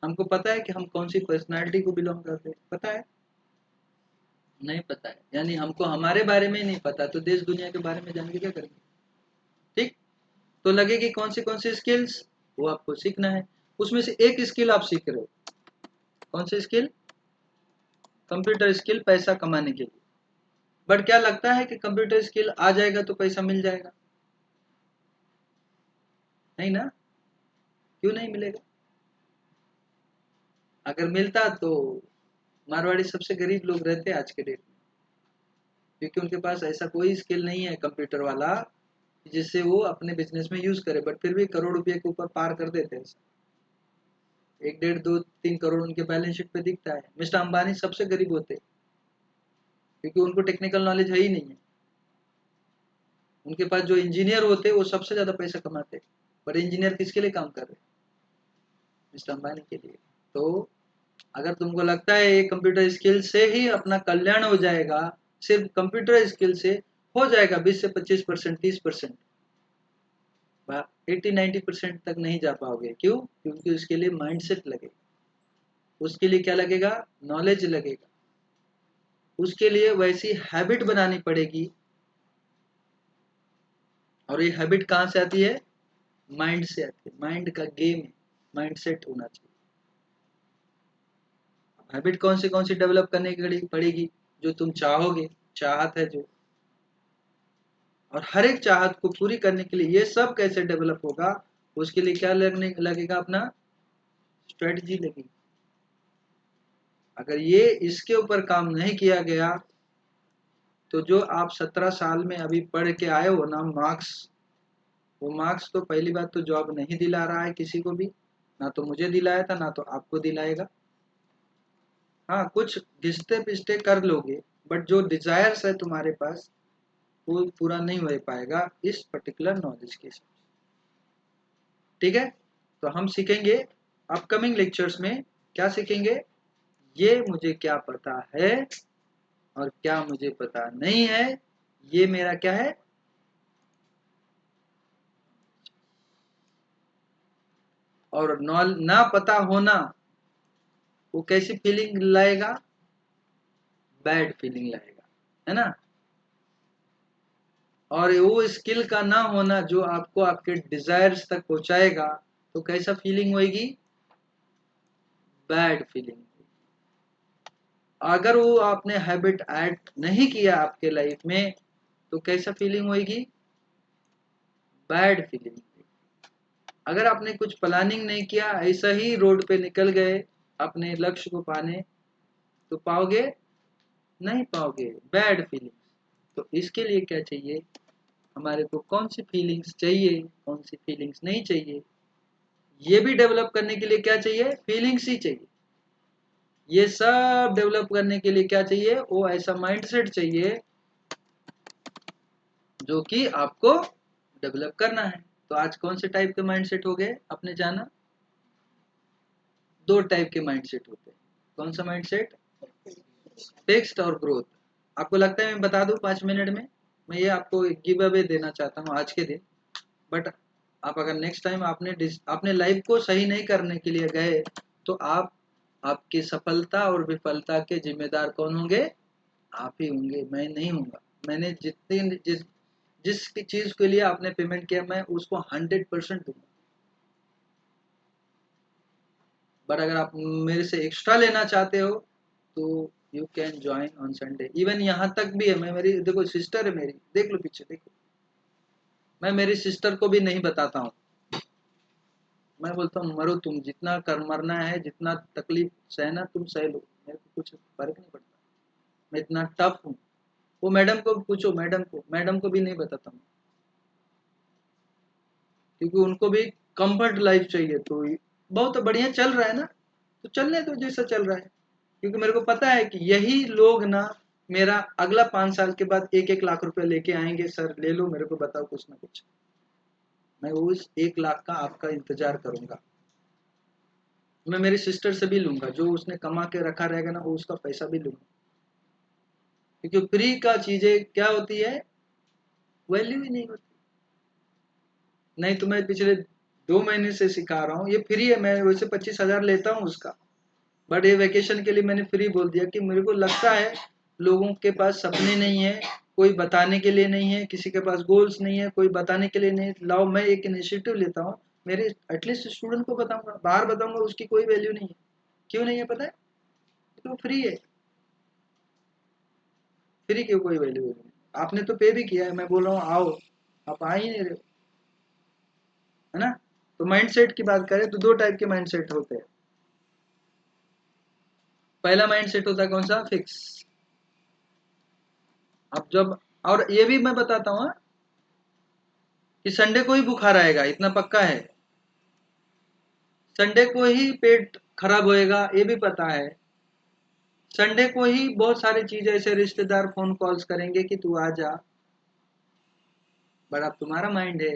हमको पता है कि हम कौन सी पर्सनालिटी को बिलोंग करते हैं, पता है? नहीं पता है, यानी हमको हमारे बारे में नहीं पता, तो देश दुनिया के बारे में जान के क्या करेंगे? ठीक। तो लगेगी कौन सी स्किल्स, वो आपको सीखना है। उसमें से एक स्किल आप सीख रहे हो, कौन सी स्किल? कंप्यूटर स्किल पैसा कमाने के लिए। बट क्या लगता है कि कंप्यूटर स्किल आ जाएगा तो पैसा मिल जाएगा? नहीं ना। क्यों नहीं मिलेगा? अगर मिलता तो मारवाड़ी सबसे गरीब लोग रहते आज के डेट में, क्योंकि उनके पास ऐसा कोई स्किल नहीं है कंप्यूटर वाला जिससे वो अपने बिजनेस में यूज करे, बट फिर भी करोड़ रुपए के ऊपर पार कर देते हैं। 1, 1.5, 2, 3 करोड़ उनके बैलेंस शीट पे दिखता है। मिस्टर अंबानी सबसे गरीब होते, क्योंकि उनको टेक्निकल नॉलेज है ही नहीं है। उनके पास जो इंजीनियर होते वो सबसे ज्यादा पैसा कमाते, पर इंजीनियर किसके लिए काम कर रहे? मिस्टर अंबानी के लिए। तो अगर तुमको लगता है ये कंप्यूटर स्किल से ही अपना कल्याण हो जाएगा, सिर्फ कंप्यूटर स्किल से हो जाएगा 20 से 25%, 30%, 80-90% तक नहीं जा पाओगे। क्यों? क्योंकि उसके लिए माइंडसेट लगेगा, उसके लिए क्या लगेगा? नॉलेज लगेगा, उसके लिए वैसी हैबिट बनानी पड़ेगी। और ये हैबिट कहाँ से आती है? माइंड से आती है। माइंड का गेम है, माइंडसेट होना चाहिए। हैबिट कौन सी डेवलप करने की पड़ेगी? जो तुम चाहोगे, चाहत है जो, और हर एक चाहत को पूरी करने के लिए ये सब कैसे डेवलप होगा, उसके लिए क्या लगेगा? अपना स्ट्रेटजी लगेगी। अगर ये इसके ऊपर काम नहीं किया गया तो जो आप 17 साल में अभी पढ़ के आए हो ना मार्क्स, वो मार्क्स तो पहली बात तो जॉब नहीं दिला रहा है किसी को भी, ना तो मुझे दिलाया था ना तो आपको दिलाएगा। हाँ, कुछ घिसते पिसते कर लोगे, बट जो डिजायर्स है तुम्हारे पास वो पूरा नहीं हो पाएगा इस पर्टिकुलर नॉलेज के हिसाब से। ठीक है, तो हम सीखेंगे अपकमिंग लेक्चर्स में। क्या सीखेंगे? ये मुझे क्या पता है और क्या मुझे पता नहीं है, ये मेरा क्या है? और ना पता होना वो कैसी फीलिंग लाएगा? बैड फीलिंग लाएगा, है ना। और वो स्किल का ना होना जो आपको आपके डिजायर्स तक पहुंचाएगा, तो कैसा फीलिंग होगी? Bad feeling. अगर वो आपने हैबिट ऐड नहीं किया आपके लाइफ में तो कैसा फीलिंग होगी? Bad feeling. अगर आपने कुछ प्लानिंग नहीं किया, ऐसा ही रोड पे निकल गए अपने लक्ष्य को पाने, तो पाओगे? नहीं पाओगे, बैड फीलिंग। तो इसके लिए क्या चाहिए? हमारे को कौन सी फीलिंग्स चाहिए, कौन सी फीलिंग्स नहीं चाहिए, ये भी डेवलप करने के लिए क्या चाहिए? फीलिंग्स ही चाहिए। ये सब डेवलप करने के लिए क्या चाहिए? वो ऐसा माइंडसेट चाहिए जो कि आपको डेवलप करना है। तो आज कौन से टाइप के माइंडसेट हो गए आपने जाना? 2 टाइप के माइंडसेट होते हैं। कौन सा माइंडसेट? फिक्स्ड और ग्रोथ। आपको लगता है मैं बता दूं 5 मिनट में? मैं ये आपको गिव अवे देना चाहता हूँ आज के दिन। बट आप अगर नेक्स्ट टाइम आपने लाइफ को सही नहीं करने के लिए गए तो आपकी सफलता और विफलता के जिम्मेदार कौन होंगे? आप ही होंगे, मैं नहीं हूँगा। मैंने जिस चीज के लिए आपने पेमेंट किया मैं उसको 100% दूंगा। बट अगर आप मेरे से एक्स्ट्रा लेना चाहते हो तो you can join on Sunday. Even यहाँ तक भी है, मैं मेरी देखो सिस्टर है मेरी, देख लो पीछे देखो, मैं मेरी सिस्टर को भी नहीं बताता हूँ। मैं बोलता हूँ मरो तुम, जितना कर मरना है, जितना तकलीफ सहना तुम सह लो, मेरे को कुछ फर्क नहीं पड़ता, मैं इतना टफ हूँ। वो मैडम को पूछो, मैडम को भी नहीं बताता हूँ, क्योंकि उनको भी कंफर्ट लाइफ चाहिए। तो बहुत बढ़िया चल रहा है ना, तो चलने दो जैसा चल रहा है, क्योंकि मेरे को पता है कि यही लोग ना मेरा अगला 5 साल के बाद 1-1 लाख रुपए लेके आएंगे, सर ले लो मेरे को बताओ कुछ ना कुछ। मैं उस 1 लाख का आपका इंतजार करूंगा। मैं मेरी सिस्टर से भी लूंगा, जो उसने कमा के रखा रहेगा ना वो उसका पैसा भी लूंगा, क्योंकि फ्री का चीजें क्या होती है? वैल्यू ही नहीं होती। नहीं तो मैं पिछले 2 महीने से सिखा रहा हूँ, ये फ्री है, मैं वैसे 25,000 लेता हूँ उसका, बट ये वैकेशन के लिए मैंने फ्री बोल दिया कि मेरे को लगता है लोगों के पास सपने नहीं है, कोई बताने के लिए नहीं है, किसी के पास गोल्स नहीं है, कोई बताने के लिए नहीं। लाओ मैं एक इनिशिएटिव लेता हूँ, मेरे एटलीस्ट स्टूडेंट को बताऊंगा, बाहर बताऊंगा उसकी कोई वैल्यू नहीं है। क्यों नहीं है पता है? तो फ्री है, फ्री की कोई वैल्यू नहीं। आपने तो पे भी किया है, मैं बोल रहा हूँ आओ, आप आ ही नहीं रहे, है ना। तो माइंडसेट की बात करें तो दो टाइप के माइंडसेट होते हैं। पहला माइंडसेट होता है कौन सा, फिक्स। अब जब, और ये भी मैं बताता हूँ कि संडे को ही बुखार आएगा, इतना पक्का है। संडे को ही पेट खराब होएगा, ये भी पता है। संडे को ही बहुत सारी चीज ऐसे रिश्तेदार फोन कॉल्स करेंगे कि तू आ जा, बड़ा तुम्हारा माइंड है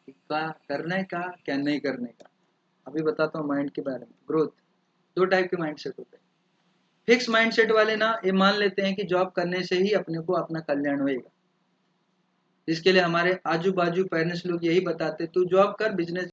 कि क्या करने का क्या नहीं करने का। अभी बताता हूँ माइंड के बारे में। ग्रोथ, दो टाइप के माइंडसेट होते हैं। फिक्स माइंडसेट वाले ना ये मान लेते हैं कि जॉब करने से ही अपने को अपना कल्याण होएगा, जिसके लिए हमारे आजू बाजू पेरेंट्स लोग यही बताते तू जॉब कर, बिजनेस